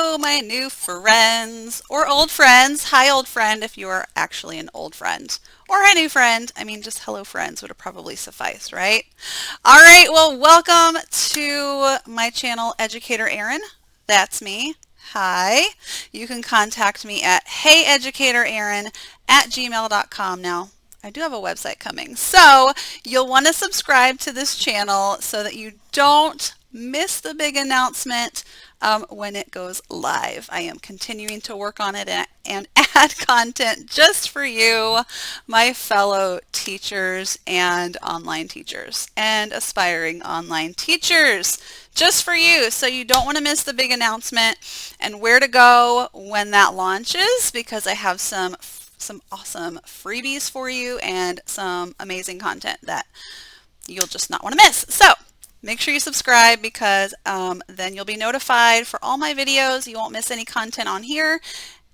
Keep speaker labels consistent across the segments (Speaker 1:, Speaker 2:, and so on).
Speaker 1: Hello, my new friends or old friends. Hi, old friend, if you are actually an old friend. Or a new friend. I mean, just hello, friends would have probably sufficed, right? All right, well, welcome to my channel, Educator Erin. That's me. Hi. You can contact me at heyeducatorerin@gmail.com. Now, I do have a website coming. So you'll want to subscribe to this channel so that you don't miss the big announcement when it goes live. I am continuing to work on it and add content just for you, my fellow teachers and online teachers and aspiring online teachers. Just for you, so you don't want to miss the big announcement and where to go when that launches, because I have some awesome freebies for you and some amazing content that you'll just not want to miss. So make sure you subscribe, because then you'll be notified for all my videos. You won't miss any content on here,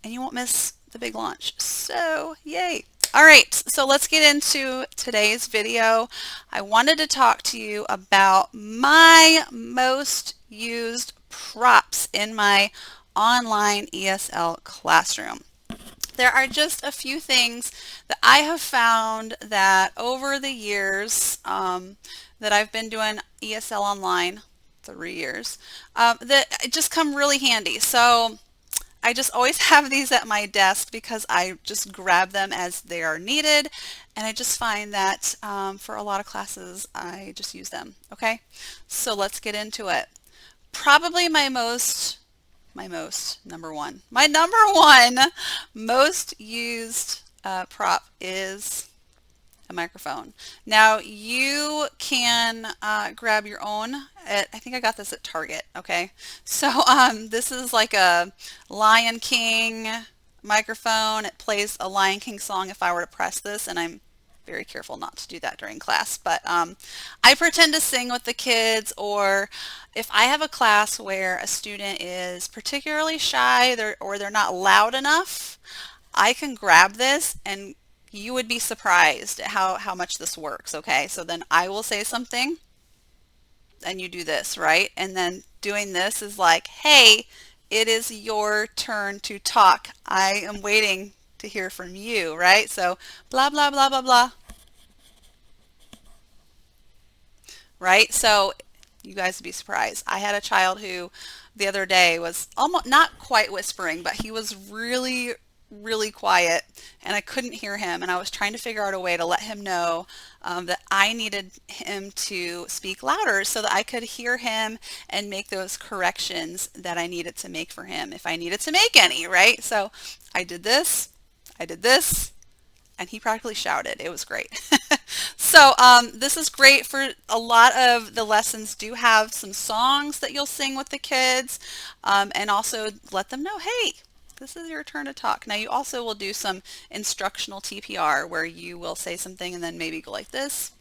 Speaker 1: and you won't miss the big launch. So yay. All right, so let's get into today's video. I wanted to talk to you about my most used props in my online ESL classroom. There are just a few things that I have found that over the years that I've been doing ESL online, 3 years, that just come really handy. So I just always have these at my desk because I just grab them as they are needed, and I just find that for a lot of classes I just use them. Okay, so let's get into it. Probably my number one most used prop is a microphone. Now you can grab your own. I think I got this at Target. Okay, so this is like a Lion King microphone. It plays a Lion King song if I were to press this, and I'm very careful not to do that during class, but I pretend to sing with the kids, or if I have a class where a student is particularly shy or they're not loud enough, I can grab this, and you would be surprised at how much this works. Okay, so then I will say something and you do this, right? And then doing this is like, hey, it is your turn to talk. I am waiting to hear from you, right? So blah, blah, blah, blah, blah. Right? So you guys would be surprised. I had a child who the other day was almost not quite whispering, but he was really quiet, and I couldn't hear him, and I was trying to figure out a way to let him know that I needed him to speak louder so that I could hear him and make those corrections that I needed to make for him if I needed to make any, right? So I did this, and he practically shouted. It was great. So this is great for a lot of the lessons. Do have some songs that you'll sing with the kids, and also let them know, hey, this is your turn to talk. Now you also will do some instructional TPR where you will say something and then maybe go like this.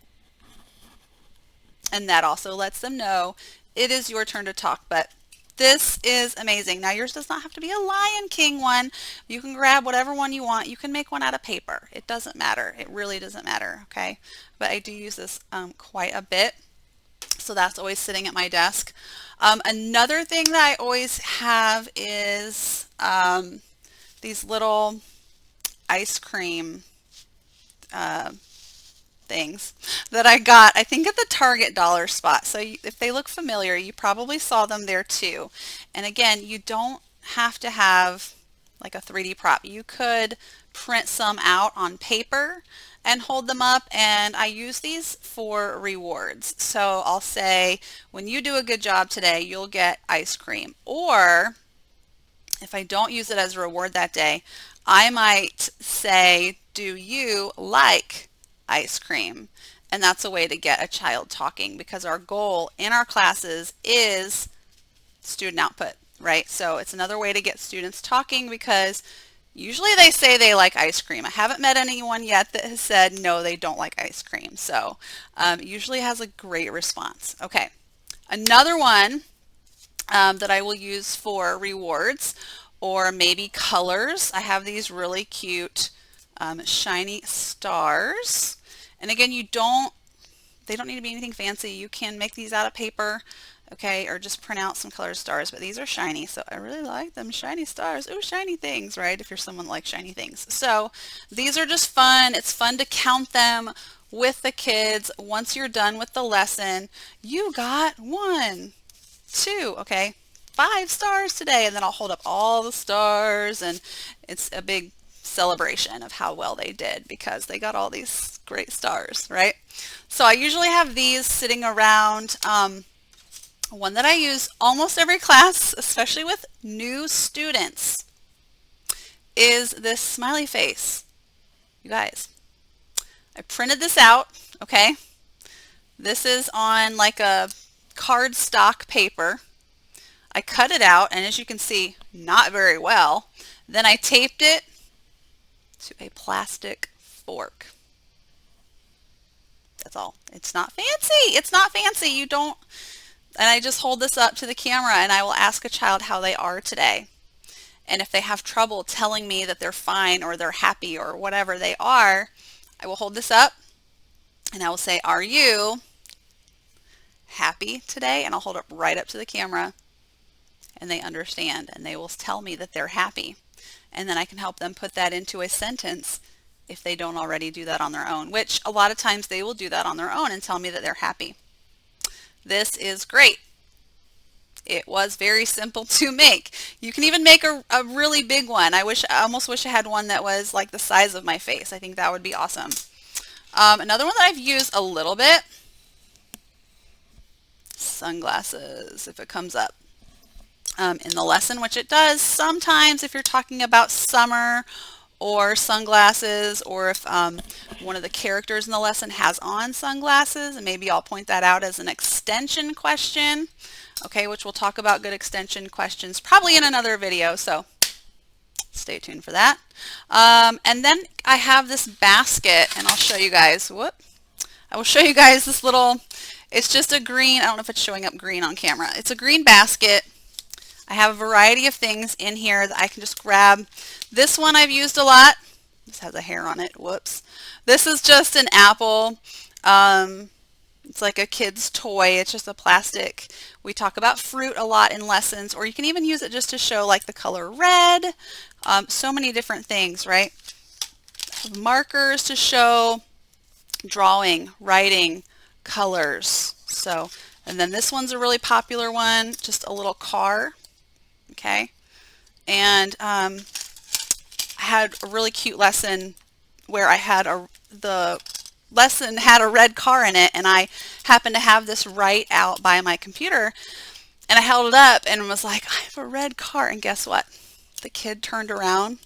Speaker 1: And that also lets them know it is your turn to talk. But this is amazing. Now yours does not have to be a Lion King one. You can grab whatever one you want. You can make one out of paper. It doesn't matter. It really doesn't matter. Okay. But I do use this quite a bit. So that's always sitting at my desk. Another thing that I always have is these little ice cream things that I got, I think at the Target dollar spot. So if they look familiar, you probably saw them there too. And again, you don't have to have like a 3D prop. You could print some out on paper and hold them up, and I use these for rewards. So I'll say, when you do a good job today, you'll get ice cream. Or if I don't use it as a reward that day, I might say, do you like ice cream? And that's a way to get a child talking, because our goal in our classes is student output, right? So it's another way to get students talking, because usually they say they like ice cream. I haven't met anyone yet that has said no, they don't like ice cream. So usually has a great response. Okay, another one that I will use for rewards, or maybe colors. I have these really cute shiny stars. And again, they don't need to be anything fancy. You can make these out of paper. okay, or just print out some colored stars, but these are shiny, so I really like them shiny stars. Ooh, shiny things, right? If you're someone that likes shiny things. So these are just fun. It's fun to count them with the kids. Once you're done with the lesson, you got 1, 2, okay, 5 stars today, and then I'll hold up all the stars, and it's a big celebration of how well they did because they got all these great stars, right? So I usually have these sitting around. One that I use almost every class, especially with new students, is this smiley face. You guys, I printed this out, okay? This is on like a cardstock paper. I cut it out, and as you can see, not very well. Then I taped it to a plastic fork. That's all. It's not fancy. It's not fancy. You don't, and I just hold this up to the camera and I will ask a child how they are today. And if they have trouble telling me that they're fine or they're happy or whatever they are, I will hold this up and I will say, "Are you happy today?" And I'll hold it right up to the camera, and they understand and they will tell me that they're happy. And then I can help them put that into a sentence if they don't already do that on their own, which a lot of times they will do that on their own and tell me that they're happy. This is great. It was very simple to make. You can even make a really big one. I almost wish I had one that was like the size of my face. I think that would be awesome. Another one that I've used a little bit, sunglasses, if it comes up in the lesson, which it does sometimes if you're talking about summer or sunglasses, or if one of the characters in the lesson has on sunglasses, and maybe I'll point that out as an extension question, okay, which we'll talk about good extension questions probably in another video, so stay tuned for that. And then I have this basket, and I'll show you guys, I will show you guys this little, it's just a green, I don't know if it's showing up green on camera, it's a green basket. I have a variety of things in here that I can just grab. This one I've used a lot. This has a hair on it. Whoops. This is just an apple. It's like a kid's toy. It's just a plastic. We talk about fruit a lot in lessons, or you can even use it just to show like the color red. So many different things, right? Markers to show drawing, writing, colors. So, and then this one's a really popular one, just a little car. Okay, and I had a really cute lesson where I had the lesson had a red car in it, and I happened to have this right out by my computer, and I held it up and was like, "I have a red car," and guess what? The kid turned around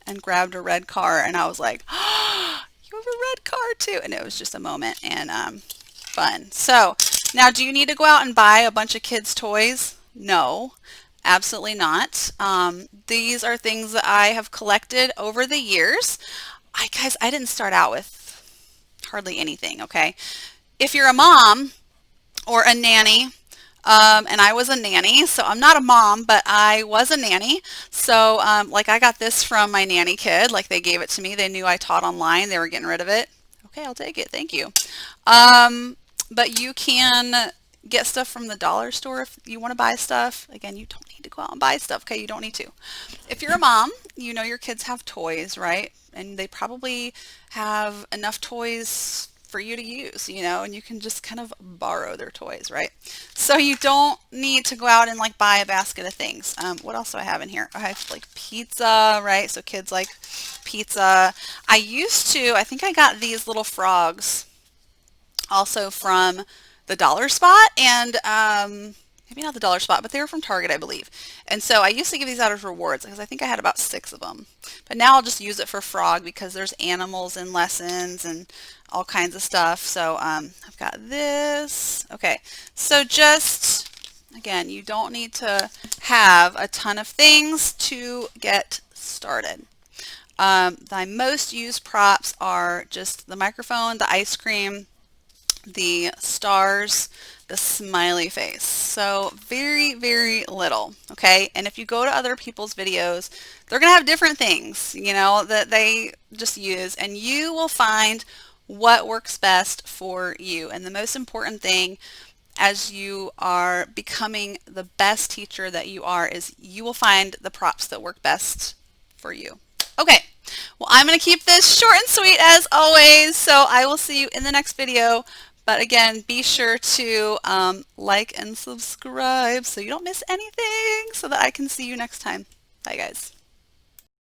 Speaker 1: and grabbed a red car, and I was like, "Oh, you have a red car too," and it was just a moment and fun. So now, do you need to go out and buy a bunch of kids' toys? No. Absolutely not. These are things that I have collected over the years. Guys, I didn't start out with hardly anything, okay? If you're a mom or a nanny, and I was a nanny, so I'm not a mom, but I was a nanny. So like I got this from my nanny kid, like they gave it to me. They knew I taught online. They were getting rid of it. Okay, I'll take it. Thank you. But you can get stuff from the dollar store if you want to buy stuff. Again, you don't need to go out and buy stuff, okay? You don't need to. If you're a mom, you know your kids have toys, right? And they probably have enough toys for you to use, you know, and you can just kind of borrow their toys, right? So you don't need to go out and like buy a basket of things. What else do I have in here? I have like pizza, right? So kids like pizza. I think I got these little frogs also from the Dollar Spot, and maybe not the Dollar Spot, but they were from Target, I believe. And so I used to give these out as rewards because I think I had about 6 of them. But now I'll just use it for frog because there's animals in lessons and all kinds of stuff. So I've got this. Okay, so just, again, you don't need to have a ton of things to get started. My most used props are just the microphone, the ice cream, the stars, the smiley face. So very, very little, okay? And if you go to other people's videos, they're going to have different things, you know, that they just use, and you will find what works best for you. And the most important thing as you are becoming the best teacher that you are is you will find the props that work best for you. Okay, well, I'm going to keep this short and sweet as always, so I will see you in the next video. But again, be sure to like and subscribe so you don't miss anything so that I can see you next time. Bye, guys.